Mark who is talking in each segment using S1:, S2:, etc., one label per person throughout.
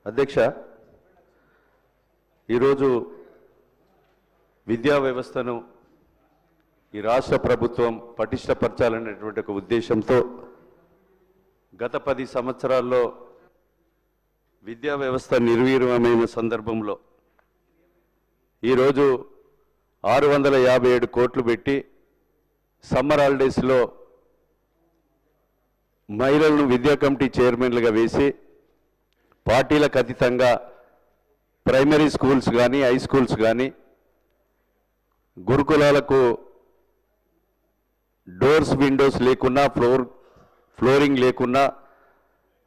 S1: అధ్యక్ష, ఈరోజు విద్యా వ్యవస్థను ఈ రాష్ట్ర ప్రభుత్వం పటిష్టపరచాలనేటువంటి ఒక ఉద్దేశంతో గత 10 సంవత్సరాల్లో విద్యా వ్యవస్థ నిర్వీర్యమైన సందర్భంలో ఈరోజు 657 కోట్లు పెట్టి సమ్మర్ హాలిడేస్లో మహిళలను విద్యా కమిటీ చైర్మన్లుగా వేసి పార్టీలకు అతీతంగా ప్రైమరీ స్కూల్స్ కానీ హై స్కూల్స్ కానీ గురుకులాలకు డోర్స్ విండోస్ లేకున్నా ఫ్లోరింగ్ లేకున్నా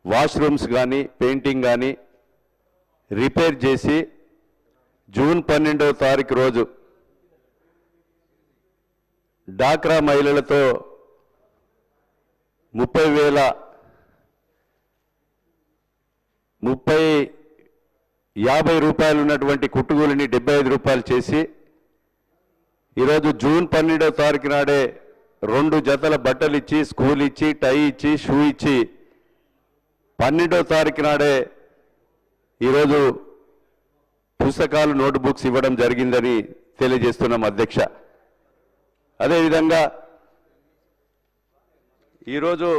S1: వాష్రూమ్స్ కానీ పెయింటింగ్ కానీ రిపేర్ చేసి జూన్ 12వ తారీఖు రోజు డాక్రా మహిళలతో 50 రూపాయలు ఉన్నటువంటి కుట్టుగూలిని 75 రూపాయలు చేసి ఈరోజు జూన్ 12వ తారీఖు నాడే 2 జతల బట్టలు ఇచ్చి స్కూల్ ఇచ్చి టై ఇచ్చి షూ ఇచ్చి 12వ తారీఖు నాడే ఈరోజు పుస్తకాలు నోట్బుక్స్ ఇవ్వడం జరిగిందని తెలియజేస్తున్నాం అధ్యక్ష. అదేవిధంగా ఈరోజు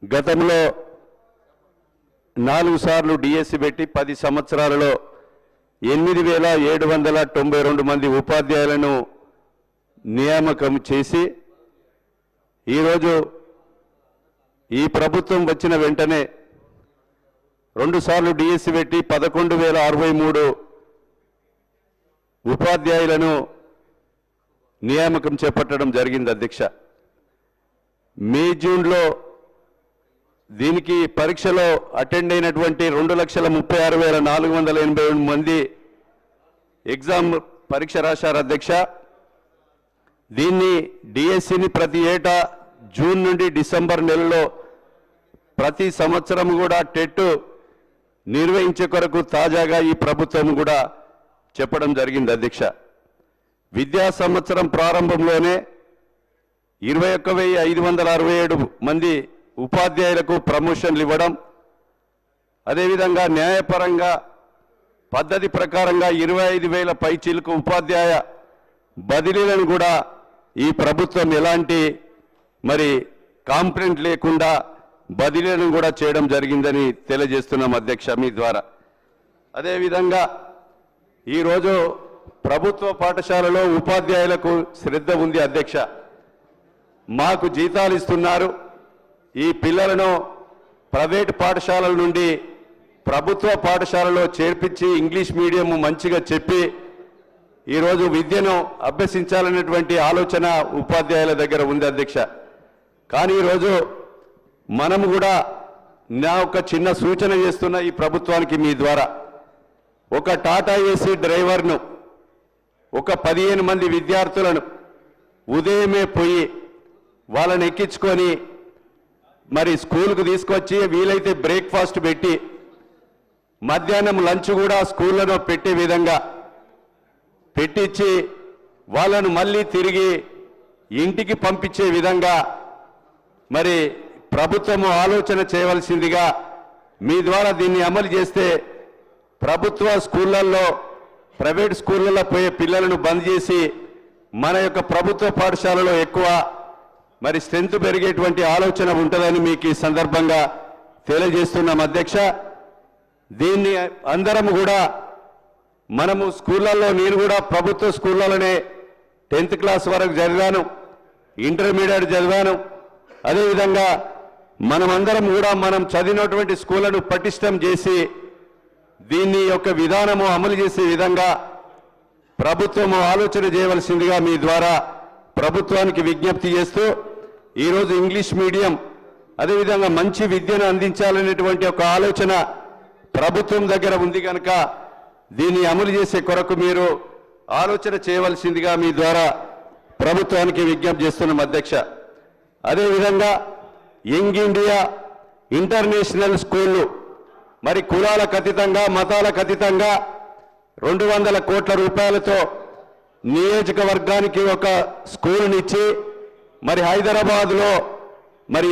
S1: గతంలో 4 సార్లు డిఎస్సి పెట్టి 10 సంవత్సరాలలో 8792 మంది ఉపాధ్యాయులను నియామకం చేసి ఈరోజు ఈ ప్రభుత్వం వచ్చిన వెంటనే 2 సార్లు డిఎస్సి పెట్టి 11,063 ఉపాధ్యాయులను నియామకం చేపట్టడం జరిగింది అధ్యక్ష. మే జూన్లో దీనికి పరీక్షలో అటెండ్ అయినటువంటి 2,36,482 మంది ఎగ్జామ్ పరీక్ష రాశారు అధ్యక్ష. దీన్ని డిఎస్సిని ప్రతి ఏటా జూన్ నుండి డిసెంబర్ నెలలో ప్రతి సంవత్సరం కూడా టెట్ నిర్వహించే కొరకు తాజాగా ఈ ప్రభుత్వం కూడా చెప్పడం జరిగింది అధ్యక్ష. విద్యా సంవత్సరం ప్రారంభంలోనే 21,567 మంది ఉపాధ్యాయులకు ప్రమోషన్లు ఇవ్వడం, అదేవిధంగా న్యాయపరంగా పద్ధతి ప్రకారంగా 25,000 పైచీలకు ఉపాధ్యాయ బదిలీలను కూడా ఈ ప్రభుత్వం ఎలాంటి కాంప్లైంట్ లేకుండా బదిలీలను కూడా చేయడం జరిగిందని తెలియజేస్తున్నాం అధ్యక్ష మీ ద్వారా. అదేవిధంగా ఈరోజు ప్రభుత్వ పాఠశాలలో ఉపాధ్యాయులకు శ్రద్ధ ఉంది అధ్యక్ష. మాకు జీతాలు ఇస్తున్నారు, ఈ పిల్లలను ప్రైవేట్ పాఠశాలల నుండి ప్రభుత్వ పాఠశాలలో చేర్పించి ఇంగ్లీష్ మీడియం మంచిగా చెప్పి ఈరోజు విద్యను అభ్యసించాలనేటువంటి ఆలోచన ఉపాధ్యాయుల దగ్గర ఉంది అధ్యక్ష. కానీ ఈరోజు మనము కూడా నా ఒక చిన్న సూచన చేస్తున్న ఈ ప్రభుత్వానికి మీ ద్వారా, ఒక టాటా ఏసీ డ్రైవర్ను ఒక 15 మంది విద్యార్థులను ఉదయమే పోయి వాళ్ళని ఎక్కించుకొని స్కూల్కు తీసుకొచ్చి వీలైతే బ్రేక్ఫాస్ట్ పెట్టి మధ్యాహ్నం లంచ్ కూడా స్కూళ్ళలో పెట్టే విధంగా పెట్టించి వాళ్ళను మళ్ళీ తిరిగి ఇంటికి పంపించే విధంగా ప్రభుత్వము ఆలోచన చేయవలసిందిగా మీ ద్వారా దీన్ని అమలు చేస్తే ప్రభుత్వ స్కూళ్ళల్లో ప్రైవేట్ స్కూళ్ళలో పోయే పిల్లలను బంద్ చేసి మన యొక్క ప్రభుత్వ పాఠశాలలో ఎక్కువ స్ట్రెంత్ పెరిగేటువంటి ఆలోచన ఉంటుందని మీకు ఈ సందర్భంగా తెలియజేస్తున్నాం అధ్యక్ష. దీన్ని అందరం కూడా మనము స్కూళ్ళల్లో, నేను కూడా ప్రభుత్వ స్కూళ్ళలోనే 10th క్లాస్ వరకు చదివాను, ఇంటర్మీడియట్ చదివాను. అదేవిధంగా మనమందరం కూడా మనం చదివినటువంటి స్కూళ్లను పటిష్టం చేసి దీన్ని యొక్క విధానము అమలు చేసే విధంగా ప్రభుత్వము ఆలోచన చేయవలసిందిగా మీ ద్వారా ప్రభుత్వానికి విజ్ఞప్తి చేస్తూ, ఈరోజు ఇంగ్లీష్ మీడియం అదేవిధంగా మంచి విద్యను అందించాలనేటువంటి ఒక ఆలోచన ప్రభుత్వం దగ్గర ఉంది కనుక దీన్ని అమలు చేసే కొరకు మీరు ఆలోచన చేయవలసిందిగా మీ ద్వారా ప్రభుత్వానికి విజ్ఞప్తి చేస్తున్నాం అధ్యక్ష. అదేవిధంగా యంగ్ ఇండియా ఇంటర్నేషనల్ స్కూళ్ళు కులాలకు అతీతంగా మతాలకు అతీతంగా 200 కోట్ల రూపాయలతో నియోజకవర్గానికి ఒక స్కూలునిచ్చి హైదరాబాద్లో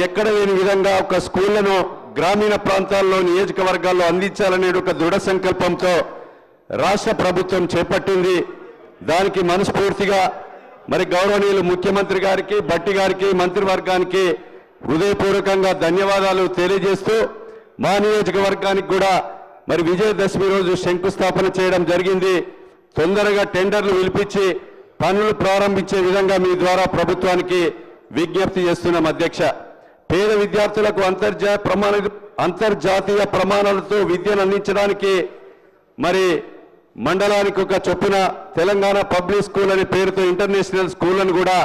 S1: ఎక్కడ లేని విధంగా ఒక స్కూళ్లను గ్రామీణ ప్రాంతాల్లో నియోజకవర్గాల్లో అందించాలనే ఒక దృఢ సంకల్పంతో రాష్ట్ర ప్రభుత్వం చేపట్టింది. దానికి మనస్ఫూర్తిగా మరి గౌరవనీయులు ముఖ్యమంత్రి గారికి, భట్టి గారికి, మంత్రివర్గానికి హృదయపూర్వకంగా ధన్యవాదాలు తెలియజేస్తూ మా నియోజకవర్గానికి కూడా మరి విజయదశమి రోజు శంకుస్థాపన చేయడం జరిగింది. తొందరగా టెండర్లు పిలిపించి పనులు ప్రారంభించే విధంగా మీ ద్వారా ప్రభుత్వానికి విజ్ఞప్తి చేస్తున్నాం అధ్యక్ష. పేద విద్యార్థులకు అంతర్జాతీయ ప్రమాణాలతో విద్యను అందించడానికి మరి మండలానికి ఒక చొప్పున తెలంగాణ పబ్లిక్ స్కూల్ అనే పేరుతో ఇంటర్నేషనల్ స్కూళ్లను కూడా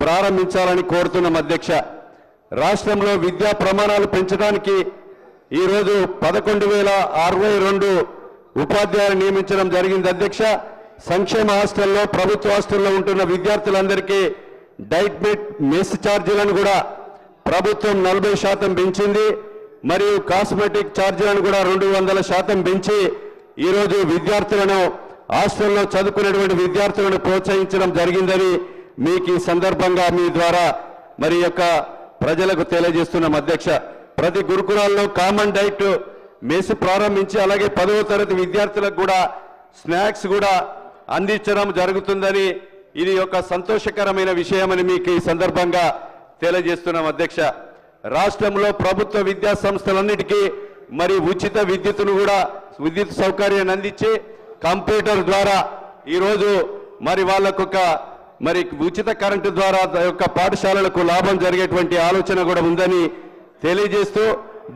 S1: ప్రారంభించాలని కోరుతున్నాం అధ్యక్ష. రాష్ట్రంలో విద్యా ప్రమాణాలు పెంచడానికి ఈరోజు 11,062 ఉపాధ్యాయులు నియమించడం జరిగింది అధ్యక్ష. సంక్షేమ హాస్టల్లో, ప్రభుత్వ హాస్టల్లో ఉంటున్న విద్యార్థులందరికీ డైట్ మెస్ ఛార్జీలను కూడా ప్రభుత్వం 40% పెంచింది. మరియు కాస్మెటిక్ ఛార్జీలను కూడా 200% పెంచి ఈరోజు విద్యార్థులను, హాస్టల్లో చదువుకునేటువంటి విద్యార్థులను ప్రోత్సహించడం జరిగిందని మీకు ఈ సందర్భంగా మీ ద్వారా మరి యొక్క ప్రజలకు తెలియజేస్తున్నాం అధ్యక్ష. ప్రతి గురుకులాల్లో కామన్ డైట్ మెస్ ప్రారంభించి అలాగే 10వ తరగతి విద్యార్థులకు కూడా స్నాక్స్ కూడా అందించడం జరుగుతుందని ఇది ఒక సంతోషకరమైన విషయమని మీకు ఈ సందర్భంగా తెలియజేస్తున్నాం అధ్యక్ష. రాష్ట్రంలో ప్రభుత్వ విద్యా సంస్థలన్నిటికీ మరి ఉచిత విద్యుత్ సౌకర్యాన్ని అందించి కంప్యూటర్ ద్వారా ఈరోజు మరి వాళ్ళకొక మరి ఉచిత కరెంటు ద్వారా యొక్క పాఠశాలలకు లాభం జరిగేటువంటి ఆలోచన కూడా ఉందని తెలియజేస్తూ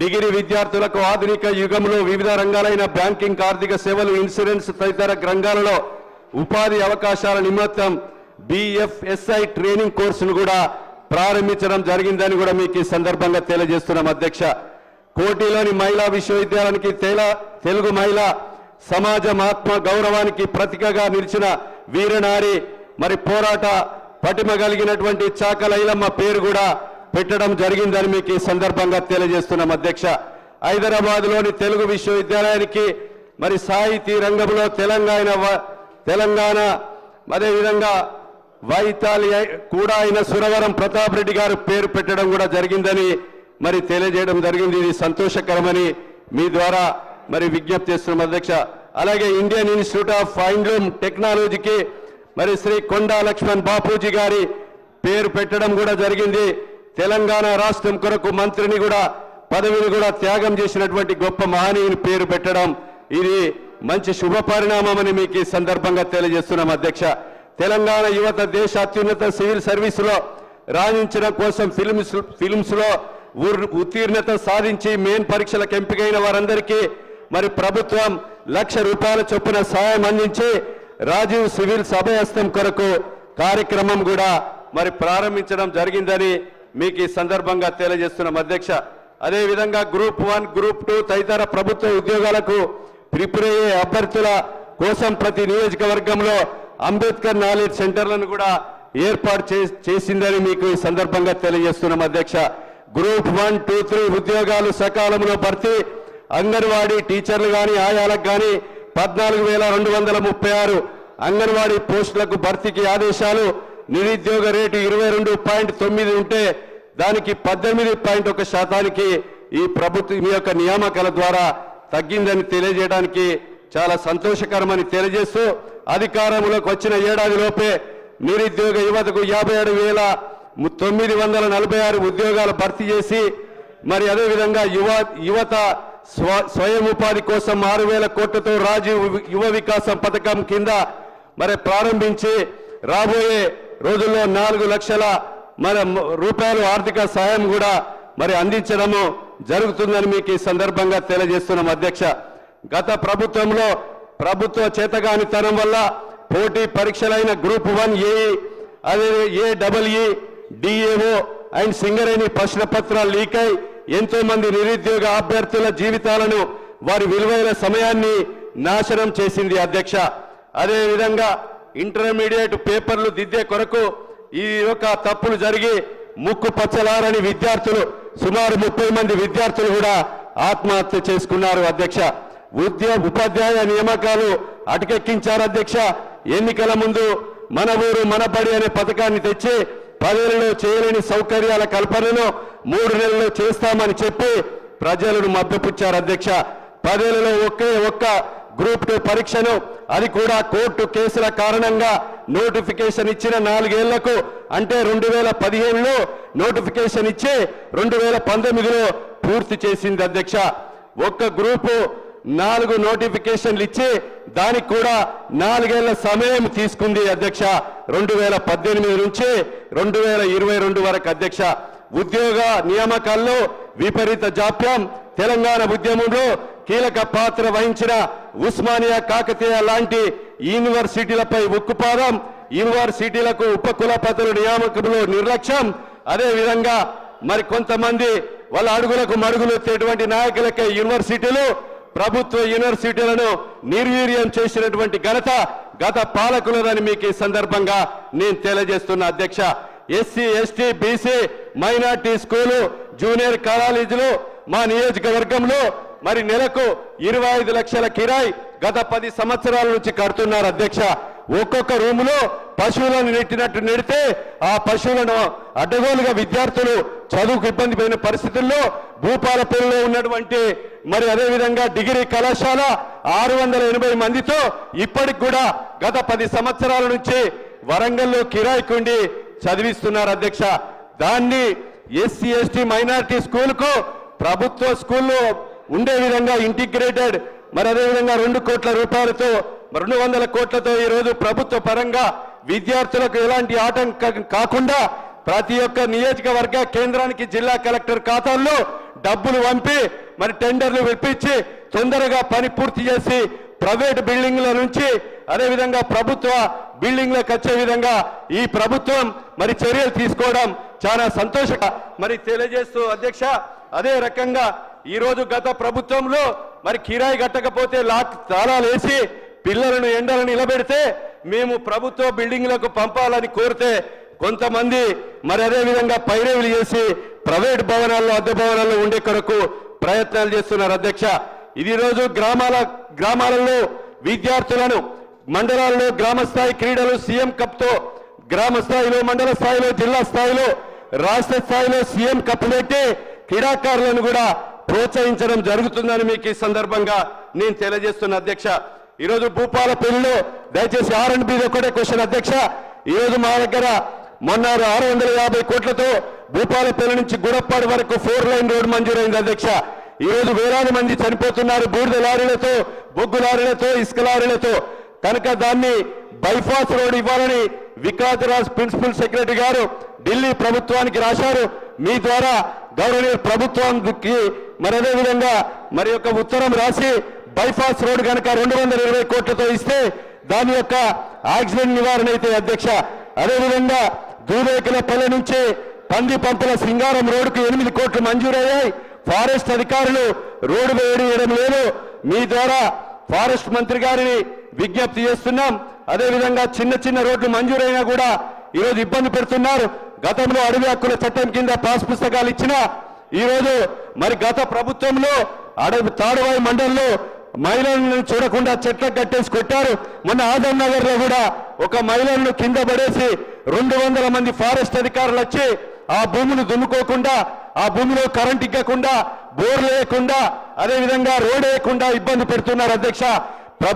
S1: డిగ్రీ విద్యార్థులకు ఆధునిక యుగంలో వివిధ రంగాలైన బ్యాంకింగ్, ఆర్థిక సేవలు, ఇన్సూరెన్స్ తదితర రంగాలలో ఉపాధి అవకాశాల నిమిత్తం BFSI ట్రైనింగ్ కోర్సును కూడా ప్రారంభించడం జరిగిందని కూడా మీకు ఈ సందర్భంగా తెలియజేస్తున్నాం అధ్యక్ష. కోటిలోని మహిళా విశ్వవిద్యాలయానికి తెలుగు మహిళ సమాజం ఆత్మ గౌరవానికి ప్రతీకగా నిలిచిన వీరనారి మరి పోరాట పటిమ కలిగినటువంటి చాకల ఐలమ్మ పేరు కూడా పెట్టడం జరిగిందని మీకు ఈ సందర్భంగా తెలియజేస్తున్నాం అధ్యక్ష. హైదరాబాద్లోని తెలుగు విశ్వవిద్యాలయానికి మరి సాహితీ రంగంలో తెలంగాణ అదేవిధంగా వైతాలి కూడా అయిన సురవరం ప్రతాప్ రెడ్డి గారు పేరు పెట్టడం కూడా జరిగిందని మరి తెలియజేయడం జరిగింది. ఇది సంతోషకరమని మీ ద్వారా మరి విజ్ఞప్తి చేస్తున్నాం అధ్యక్ష. అలాగే ఇండియన్ ఇన్స్టిట్యూట్ ఆఫ్ హ్యాండ్లూమ్ టెక్నాలజీకి మరి శ్రీ కొండా లక్ష్మణ్ బాపూజీ గారి పేరు పెట్టడం కూడా జరిగింది. తెలంగాణ రాష్ట్రం కొరకు మంత్రిని కూడా పదవిని కూడా త్యాగం చేసినటువంటి గొప్ప మహనీయుని పేరు పెట్టడం ఇది మంచి శుభ పరిణామమని మీకు ఈ సందర్భంగా తెలియజేస్తున్నాం అధ్యక్ష. తెలంగాణ యువత దేశ అత్యున్నత సివిల్ సర్వీసులో రాణించడం కోసం ఫిల్మ్స్ లో ఉత్తీర్ణత సాధించి మెయిన్ పరీక్షలకు ఎంపికైన వారందరికీ మరి ప్రభుత్వం ₹1,00,000 చొప్పున సాయం అందించి రాజీవ్ సివిల్ అభయహస్తం కొరకు కార్యక్రమం కూడా మరి ప్రారంభించడం జరిగిందని మీకు ఈ సందర్భంగా తెలియజేస్తున్నాం అధ్యక్ష. అదేవిధంగా గ్రూప్ 1, గ్రూప్ 2 తదితర ప్రభుత్వ ఉద్యోగాలకు ప్రిపేర్ అయ్యే అభ్యర్థుల కోసం ప్రతి నియోజకవర్గంలో అంబేద్కర్ నాలెడ్జ్ సెంటర్లను కూడా ఏర్పాటు చేసిందని మీకు ఈ సందర్భంగా తెలియజేస్తున్నాం అధ్యక్ష. గ్రూప్ 1, 2, 3 ఉద్యోగాలు సకాలంలో భర్తీ, అంగన్వాడీ టీచర్లు కానీ ఆయాలకు కానీ 14,236 అంగన్వాడీ పోస్టులకు భర్తీకి ఆదేశాలు. నిరుద్యోగ రేటు 22.9 ఉంటే దానికి 18.1% ఈ ప్రభుత్వం యొక్క నియామకాల ద్వారా తగ్గిందని తెలియజేయడానికి చాలా సంతోషకరమని తెలియజేస్తూ అధికారంలోకి వచ్చిన ఏడాదిలోపే నిరుద్యోగ యువతకు 57,946 ఉద్యోగాలు భర్తీ చేసి మరి అదేవిధంగా యువత స్వయం ఉపాధి కోసం 6,000 కోట్లతో రాజీవ్ యువ వికాసం పథకం కింద మరి ప్రారంభించి రాబోయే రోజుల్లో 4 లక్షల రూపాయలు ఆర్థిక సాయం కూడా మరి అందించడము జరుగుతుందని మీకు ఈ సందర్భంగా తెలియజేస్తున్నాం అధ్యక్ష. గత ప్రభుత్వంలో ప్రభుత్వ చేతగానితనం వల్ల పోటీ పరీక్షలైన గ్రూప్ 1 ఏఈ, అదే AEE, DAO అండ్ సింగరేణి ప్రశ్న పత్రాలు లీక్ అయి ఎంతో మంది నిరుద్యోగ అభ్యర్థుల జీవితాలను వారి విలువైన సమయాన్ని నాశనం చేసింది అధ్యక్ష. అదేవిధంగా ఇంటర్మీడియట్ పేపర్లు దిద్దే కొరకు ఈ యొక్క తప్పులు జరిగి ముక్కు పచ్చలారని విద్యార్థులు సుమారు 30 మంది విద్యార్థులు కూడా ఆత్మహత్య చేసుకున్నారు అధ్యక్ష. ఉపాధ్యాయ నియామకాలు అటకెక్కించారు అధ్యక్ష. ఎన్నికల ముందు మన ఊరు మన బడి అనే పథకాన్ని తెచ్చి 10 ఏళ్లలో చేయలేని సౌకర్యాల కల్పనను 3 నెలల్లో చేస్తామని చెప్పి ప్రజలను మభ్యపుచ్చారు అధ్యక్ష. 10 ఏళ్లలో ఒక్క గ్రూప్ 2 పరీక్షను, అది కూడా కోర్టు కేసుల కారణంగా నోటిఫికేషన్ ఇచ్చిన 4 ఏళ్లకు, అంటే 2015లో నోటిఫికేషన్ ఇచ్చి 2019లో పూర్తి చేసింది అధ్యక్ష. ఒక్క గ్రూపు 4 నోటిఫికేషన్లు ఇచ్చి దానికి కూడా 4 ఏళ్ల సమయం తీసుకుంది అధ్యక్ష. 2018 నుంచి 2022 వరకు అధ్యక్ష. ఉద్యోగ నియామకాల్లో విపరీత జాప్యం, తెలంగాణ ఉద్యమంలో కీలక పాత్ర వహించిన ఉస్మానియా, కాకతీయ లాంటి యూనివర్సిటీలపై ఉక్కుపాదం, యూనివర్సిటీలకు ఉపకులపతుల నియామకంలో నిర్లక్ష్యం, అదేవిధంగా మరి కొంతమంది వాళ్ళ అడుగులకు మడుగులు ఎత్తేటువంటి నాయకులకే యూనివర్సిటీలు, ప్రభుత్వ యూనివర్సిటీలను నిర్వీర్యం చేసినటువంటి ఘనత గత పాలకులదని మీకు ఈ సందర్భంగా నేను తెలియజేస్తున్నా అధ్యక్ష. SC, ST, BC, minority school, junior కాలేజీలు మా నియోజకవర్గంలో మరి నెలకు 25 లక్షల కిరాయి గత 10 సంవత్సరాల నుంచి కడుతున్నారు అధ్యక్ష. ఒక్కొక్క రూములో పశువులను నెట్టినట్టు నెడితే ఆ పశువులను అడ్డగోలుగా విద్యార్థులు చదువుకు ఇబ్బంది పడిన పరిస్థితుల్లో భూపాలపల్లిలో ఉన్నటువంటి మరి అదేవిధంగా డిగ్రీ కళాశాల 680 మందితో ఇప్పటికి కూడా గత 10 సంవత్సరాల నుంచి వరంగల్లో కిరాయికుండి చదివిస్తున్నారు అధ్యక్ష. దాన్ని ఎస్సీ, ఎస్టీ, మైనారిటీ స్కూల్కు ప్రభుత్వ స్కూల్లో ఉండే విధంగా ఇంటిగ్రేటెడ్ మరి అదేవిధంగా 2 కోట్ల రూపాయలతో 200 కోట్లతో ఈరోజు ప్రభుత్వ పరంగా విద్యార్థులకు ఎలాంటి ఆటంకం కాకుండా ప్రతి ఒక్క నియోజకవర్గ కేంద్రానికి జిల్లా కలెక్టర్ ఖాతాల్లో డబ్బులు పంపి మరి టెండర్లు విప్పించి తొందరగా పని పూర్తి చేసి ప్రైవేట్ బిల్డింగ్ల నుంచి అదేవిధంగా ప్రభుత్వ బిల్డింగ్లకు వచ్చే విధంగా ఈ ప్రభుత్వం మరి చర్యలు తీసుకోవడం చాలా సంతోషంగా మరి తెలియజేస్తూ అధ్యక్ష. అదే రకంగా ఈరోజు గత ప్రభుత్వంలో మరి కిరాయి కట్టకపోతే తాళాలు వేసి పిల్లలను ఎండలను నిలబెడితే మేము ప్రభుత్వ బిల్డింగ్లకు పంపాలని కోరితే కొంతమంది మరి అదేవిధంగా పైరేవులు చేసి ప్రైవేట్ భవనాల్లో, అద్దె భవనాల్లో ఉండే కొరకు ప్రయత్నాలు చేస్తున్నారు అధ్యక్ష. ఇది రోజు గ్రామాలలో విద్యార్థులను మండలాల్లో గ్రామస్థాయి క్రీడలు సీఎం కప్తో గ్రామ స్థాయిలో, మండల స్థాయిలో, జిల్లా స్థాయిలో, రాష్ట్ర స్థాయిలో సీఎం కప్ పెట్టి క్రీడాకారులను కూడా ప్రోత్సహించడం జరుగుతుందని మీకు ఈ సందర్భంగా నేను తెలియజేస్తున్న అధ్యక్ష. ఈరోజు భూపాలపల్లిలో దయచేసి R&B ఒకటే క్వశ్చన్ అధ్యక్ష. ఈరోజు మా దగ్గర మొన్న 650 కోట్లతో భూపాలపల్లి నుంచి గుడప్పాడు వరకు 4 లైన్ రోడ్ మంజూరైంది అధ్యక్ష. ఈరోజు వేలాది మంది చనిపోతున్నారు బూడిద లారీలతో, బొగ్గు లారీలతో, ఇసుక లారీలతో. కనుక దాన్ని బైపాస్ రోడ్ ఇవ్వాలని వికాస్ ప్రిన్సిపల్ సెక్రటరీ గారు ఢిల్లీ ప్రభుత్వానికి రాశారు. మీ ద్వారా గౌరవనీయ ప్రభుత్వానికి మరి అదేవిధంగా మరి యొక్క ఉత్తరం రాసి బైపాస్ రోడ్ కనుక 220 కోట్లతో ఇస్తే దాని యొక్క యాక్సిడెంట్ నివారణ అయితే అధ్యక్ష. అదేవిధంగా దూదేకులపల్లి నుంచి పంది పంపుల సింగారం రోడ్డుకు 8 కోట్లు మంజూరయ్యాయి. ఫారెస్ట్ అధికారులు రోడ్డు వేయడం లేదు. మీ ద్వారా ఫారెస్ట్ మంత్రి గారిని విజ్ఞప్తి చేస్తున్నాం. అదేవిధంగా చిన్న రోడ్లు మంజూరైనా కూడా ఈరోజు ఇబ్బంది పెడుతున్నారు. గతంలో అడవి హక్కుల చట్టం కింద పాస్ పుస్తకాలు ఇచ్చినా ఈరోజు మరి గత ప్రభుత్వంలో తాడువాయి మండలంలో మహిళలను చూడకుండా చెట్లకు కట్టేసి కొట్టారు. మొన్న ఆదం నగర్ లో కూడా ఒక మహిళలను కింద పడేసి 200 మంది ఫారెస్ట్ అధికారులు వచ్చి ఆ భూములు దున్నుకోకుండా, ఆ భూమిలో కరెంట్ ఇవ్వకుండా, బోర్లు వేయకుండా, అదేవిధంగా రోడ్ వేయకుండా ఇబ్బంది పెడుతున్నారు అధ్యక్ష.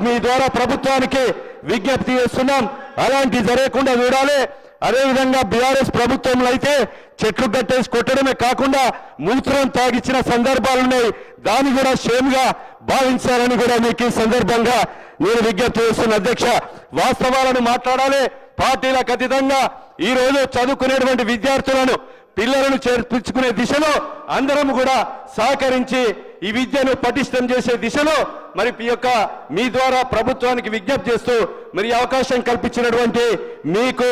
S1: మీ ద్వారా ప్రభుత్వానికి విజ్ఞప్తి చేస్తున్నాం, అలాంటి జరగకుండా చూడాలి. అదేవిధంగా బీఆర్ఎస్ ప్రభుత్వంలో అయితే చెట్లు కట్టేసి కొట్టడమే కాకుండా మూత్రం తాగిచ్చిన సందర్భాలున్నాయి. దాన్ని కూడా షేమ్గా భావించాలని కూడా మీకు ఈ సందర్భంగా నేను విజ్ఞప్తి చేస్తున్న అధ్యక్ష. వాస్తవాలను మాట్లాడాలి. పార్టీలకు అతీతంగా ఈ రోజు చదువుకునేటువంటి విద్యార్థులను, పిల్లలను చేర్పించుకునే దిశలో అందరం కూడా సహకరించి ఈ విద్యను పటిష్టం చేసే దిశలో మరి మీ ద్వారా ప్రభుత్వానికి విజ్ఞప్తి చేస్తూ మరి అవకాశం కల్పించినటువంటి మీకు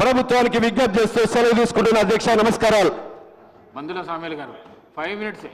S1: ప్రభుత్వానికి విజ్ఞప్తి చేస్తూ సెలవు తీసుకుంటున్న అధ్యక్ష. నమస్కారాలు.
S2: మందుల సామేల్ గారు 5 minutes.